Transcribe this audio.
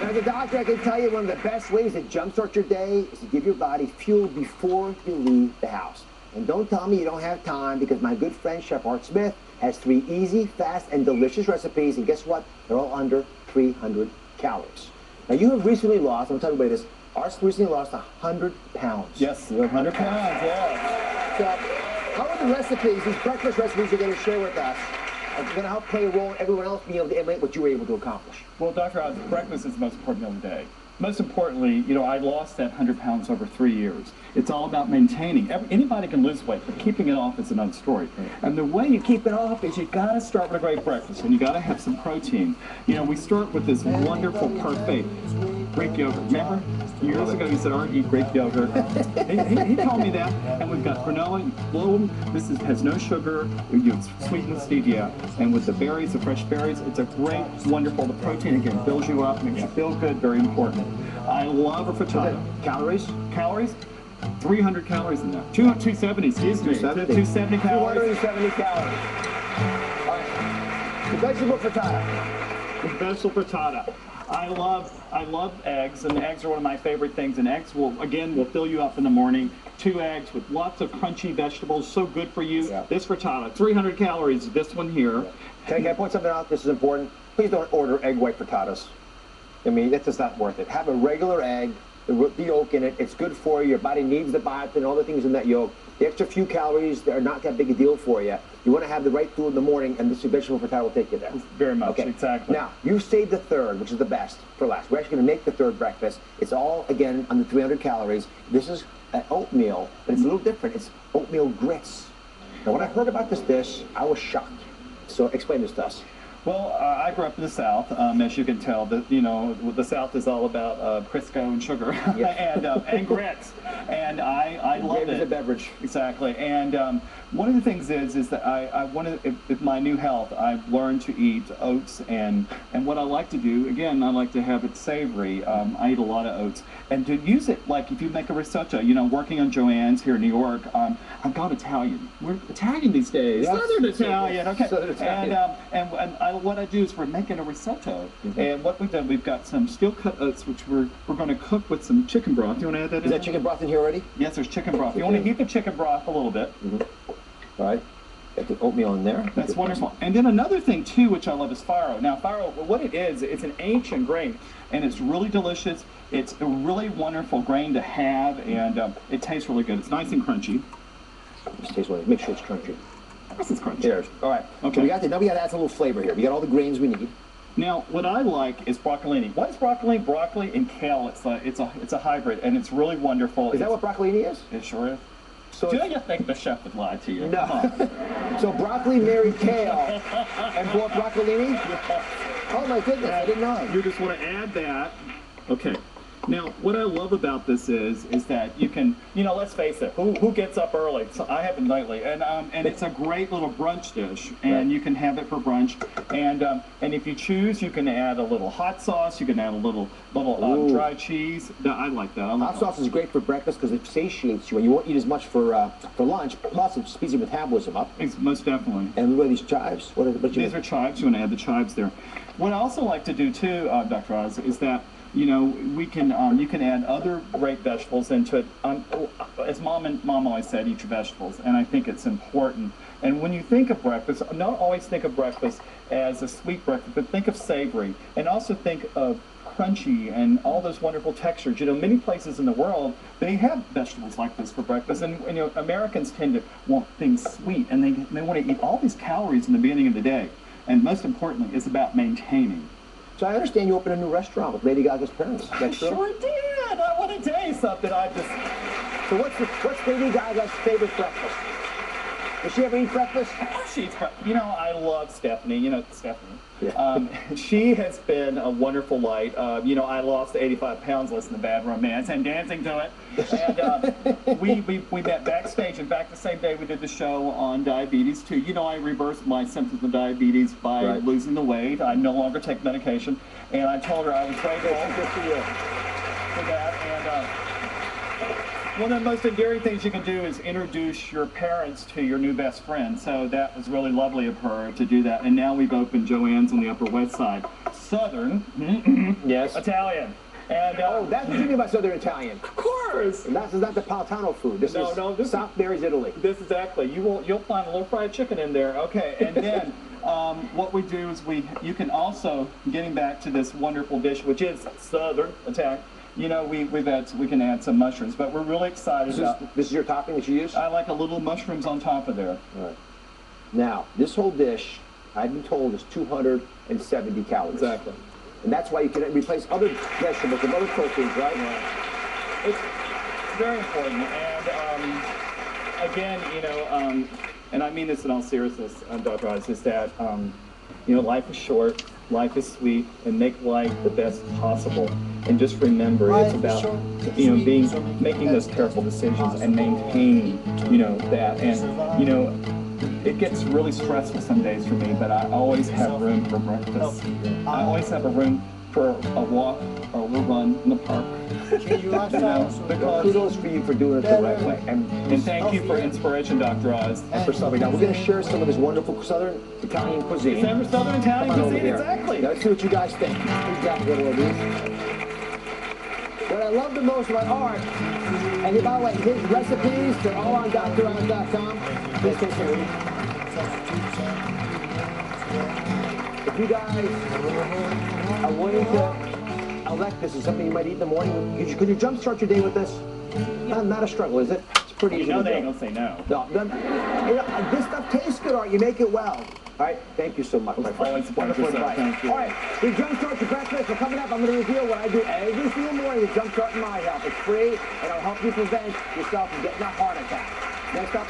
Now, as a doctor, I can tell you one of the best ways to jumpstart your day is to give your body fuel before you leave the house. And don't tell me you don't have time, because my good friend Chef Art Smith has 3 easy, fast, and delicious recipes, and guess what? They're all under 300 calories. Now, you have recently lost, I'm telling you about this, Art's recently lost 100 pounds. Yes, 100 pounds, yeah. So, how are the recipes, these breakfast recipes you're going to share with us, are going to help play a role in everyone else being able to emulate what you were able to accomplish? Well, Dr. Oz, breakfast is the most important meal of the day. Most importantly, you know, I lost that 100 pounds over 3 years. It's all about maintaining. Anybody can lose weight, but keeping it off is another story. And the way you keep it off is you got to start with a great breakfast, and you got to have some protein. You know, we start with this wonderful parfait, Greek yogurt. Remember, years ago you said, "Art, eat Greek yogurt." he told me that. And we've got granola, bloom. This has no sugar. We use sweetened stevia, and with the berries, the fresh berries, it's a great, wonderful. The protein again builds you up, makes you feel good. Very important. I love a frittata. Calories? Calories? 300 calories in that. 270, excuse me. 270 calories. 270 calories. All right. The vegetable frittata. The vegetable frittata. I love eggs, and eggs are one of my favorite things. And eggs will fill you up in the morning. 2 eggs with lots of crunchy vegetables, so good for you. Yeah. This frittata, 300 calories. This one here. Can I point something out? This is important. Please don't order egg white frittatas. I mean, it's just not worth it. Have a regular egg, the yolk in it. It's good for you. Your body needs the biotin and all the things in that yolk. The extra few calories, they're not that big a deal for you. You want to have the right food in the morning, and this vegetable frittata will take you there. Very much, exactly. Now, you saved the third, which is the best, for last. We're actually going to make the third breakfast. It's all, again, under 300 calories. This is an oatmeal, but it's a little different. It's oatmeal grits. Now, when I heard about this dish, I was shocked. So explain this to us. Well, I grew up in the South, as you can tell. The South is all about Crisco and sugar and grits, and I love it. It's a beverage. Exactly, and one of the things is that I wanted, with my new health, I've learned to eat oats, and what I like to do, again, I like to have it savory. I eat a lot of oats, and to use it, like if you make a risotto, you know, working on Joanne's here in New York, I've got Italian. We're Italian these days. Yes. Southern Italian, okay. Southern Italian. And what I do is we're making a risotto, and what we've done, we've got some steel-cut oats, which we're going to cook with some chicken broth. You want to add that in? Is that chicken broth in here already? Yes, there's chicken broth. You want to heat the chicken broth a little bit. All right. Got the oatmeal in there. That's wonderful. And then another thing, too, which I love is farro. Now, farro, what it is, it's an ancient grain, and it's really delicious. It's a really wonderful grain to have, and it tastes really good. It's nice and crunchy. Just taste one. Make sure it's crunchy. This is crunchy. There's. All right. Okay. So now we got to add some little flavor here. We got all the grains we need. Now, what I like is broccolini. What is broccoli? Broccoli and kale. It's a hybrid, and it's really wonderful. Is that what broccolini is? It sure is. So do you think the chef would lie to you? No. So broccoli married kale and bought broccolini? Oh my goodness, I didn't know. You just want to add that. Okay. Now, what I love about this is that you can, you know, let's face it, who gets up early? So I haven't lately, and it's a great little brunch dish, and you can have it for brunch, and if you choose, you can add a little hot sauce, you can add a little dry cheese. I like that. Hot sauce is great for breakfast because it satiates you, and you won't eat as much for lunch. Plus, it speeds your metabolism up. Most definitely. And what are these chives? These are chives. You want to add the chives there. What I also like to do too, Dr. Oz, is that, you know, we can you can add other great vegetables into it. As mom always said, eat your vegetables, and I think it's important. And when you think of breakfast, not always think of breakfast as a sweet breakfast, but think of savory, and also think of crunchy and all those wonderful textures. You know, many places in the world, they have vegetables like this for breakfast, and you know, Americans tend to want things sweet, and they want to eat all these calories in the beginning of the day. And most importantly, it's about maintaining. So I understand you opened a new restaurant with Lady Gaga's parents. I sure did. I want to tell you something. So what's Lady Gaga's favorite breakfast? Does she ever eat breakfast? She eats breakfast. You know, I love Stephanie. You know Stephanie. Yeah. She has been a wonderful light. You know, I lost 85 pounds listening to Bad Romance and dancing to it. And we met backstage. In fact, the same day we did the show on diabetes too. You know, I reversed my symptoms of diabetes by losing the weight. I no longer take medication. And I told her I was grateful for that. And one of the most endearing things you can do is introduce your parents to your new best friend. So that was really lovely of her to do that. And now we've opened Joanne's on the Upper West Side. Southern Yes. Italian. And Oh, that's what you mean by Southern Italian. of course. And that's not the Napolitano food. This is South Barry's Italy. This is exactly. You'll find a little fried chicken in there. Okay, and then what we do is you can also, getting back to this wonderful dish, which is Southern Italian. You know, we can add some mushrooms, but we're really excited about. This is your topping that you use? I like a little mushrooms on top of there. All right. Now, this whole dish, I've been told, is 270 calories. Exactly. And that's why you can replace other vegetables with other proteins, right? Yeah. It's very important. And again, you know, and I mean this in all seriousness, Dr. Oz, is that, you know, life is short, life is sweet, and make life the best possible. And just remember, it's about, you know, making those careful decisions and maintaining, you know, that. And, you know, it gets really stressful some days for me, but I always have room for breakfast. I always have a room for a walk or a little run in the park. You know, because kudos for you for doing it the right way. And thank you for inspiration, Dr. Oz. And for something. Now, we're going to share some of this wonderful Southern Italian cuisine. Southern Italian Come on over cuisine, here. exactly. Now, let's see what you guys think. Who's got one of these? What I love the most about Art, and by the way, his recipes, they're all on DoctorOz.com. Please take a look. If you guys are wanting to elect this as something you might eat in the morning, could you jumpstart your day with this? Not a struggle, is it? It's pretty easy. You know to they do. ain't gonna say no. No, you know, this stuff tastes good, Art. You make it well. All right, thank you so much, my friend. Always wonderful advice. Thank you. All right, we jumpstart your breakfast. So coming up, I'm going to reveal what I do every single morning to jumpstart my health. It's free, and it'll help you prevent yourself from getting a heart attack. Next up.